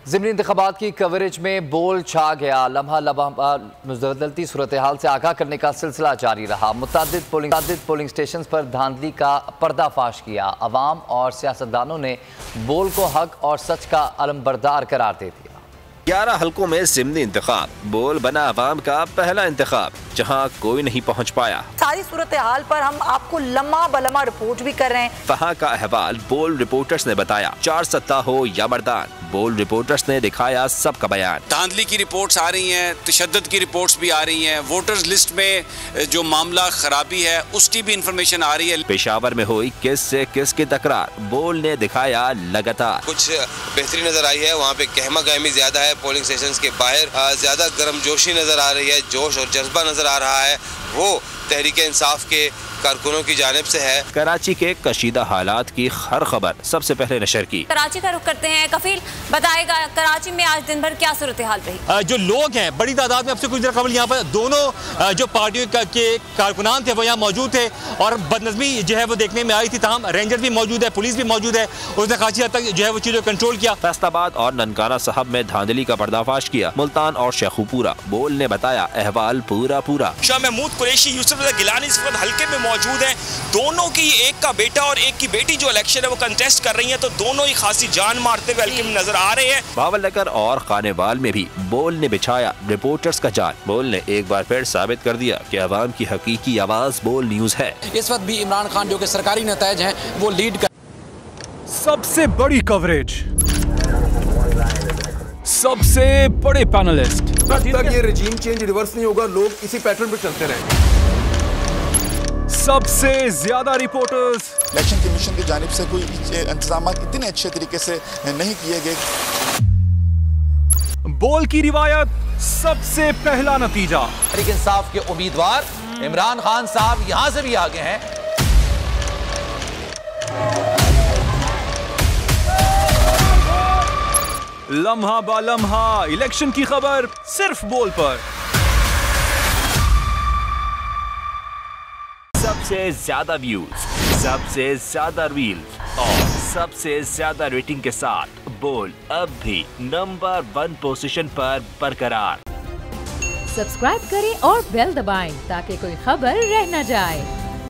ज़िमनी इंतखाबात की कवरेज में बोल छा गया। लम्हा लम्हा बदलती सूरत हाल से आगाह करने का सिलसिला जारी रहा। मुतअद्दिद पोलिंग स्टेशन पर धांधली का पर्दाफाश किया। अवाम और सियासतदानों ने बोल को हक और सच का अलमबरदार करार दे दिया। 11 हलकों में ज़िमनी इंतखाब, बोल बना अवाम का पहला इंतखाब, जहां कोई नहीं पहुंच पाया। सारी सूरत हाल पर हम आपको लम्हा बलम्हा रिपोर्ट भी कर रहे हैं। वहां का अहवाल बोल रिपोर्टर्स ने बताया। 4 सत्ता हो या मर्दान, बोल रिपोर्टर्स ने दिखाया सबका बयान। धांधली की रिपोर्ट्स आ रही हैं, तशद्दुद की रिपोर्ट्स भी आ रही हैं, वोटर्स लिस्ट में जो मामला खराबी है उसकी भी इंफॉर्मेशन आ रही है। पेशावर में हुई किस से किस की तकरार, बोल ने दिखाया लगातार। कुछ बेहतरी नजर आई है, वहाँ पे कहमा गहमी ज्यादा है। पोलिंग स्टेशन के बाहर ज्यादा गर्मजोशी नजर आ रही है, जोश और जज्बा नजर आ रहा है, वो तहरीक इंसाफ के कारकुनों की जानिब से है। कराची के कशीदा हालात की हर खबर सबसे पहले नशर की। कराची का रुख करते हैं। कफील बताएगा कराची में आज दिन भर क्या सूरत हाल रही। जो लोग हैं बड़ी तादाद में, अब से कुछ देर कबल यहाँ पर दोनों जो पार्टियों के कारकुनान थे वो यहाँ मौजूद थे और बदनज़मी जो है वो देखने में आई थी। तमाम रेंजर भी मौजूद है, पुलिस भी मौजूद है, उसने खासी हद तक जो है वो चीज़ों कंट्रोल किया। फैसलाबाद और ननकाना साहब में धांधली का पर्दाफाश किया। मुल्तान और शेखुपुरा, बोल ने बताया अहवाल पूरा। शाह महमूद कुरैशी, यूसुफ गिलानी इस वक्त हल्के में मौजूद हैं। दोनों की, एक का बेटा और एक की बेटी जो इलेक्शन है वो कंटेस्ट कर रही हैं, तो दोनों ही खासी जान मारते हुए हल्के में नजर आ रहे हैं। बावलनगर और खानेवाल में भी बोल ने बिछाया रिपोर्टर्स का जाल। बोल ने एक बार फिर साबित कर दिया कि अवाम की हकीकी आवाज बोल न्यूज है। इस वक्त भी इमरान खान जो कि सरकारी नतायज हैं वो लीड कर। सबसे बड़ी कवरेज, सबसे बड़े पैनलिस्ट। जब तक ये रजीम चेंज रिवर्स नहीं होगा, लोग इसी पैटर्न पर चलते रहेंगे। सबसे ज्यादा रिपोर्टर्स। इलेक्शन कमीशन की जानिब से कोई इंतजाम इतने अच्छे तरीके से नहीं किए गए। बोल की रिवायत, सबसे पहला नतीजा। तहरीक इंसाफ के उम्मीदवार इमरान खान साहब यहां से भी आगे हैं। लम्हा बा लम्हा इलेक्शन की खबर सिर्फ बोल पर। सबसे ज्यादा व्यूज, सबसे ज्यादा रील्स और सबसे ज्यादा रेटिंग के साथ बोल अब भी नंबर 1 पोजीशन पर बरकरार। सब्सक्राइब करें और बेल दबाएं ताकि कोई खबर रह न जाए।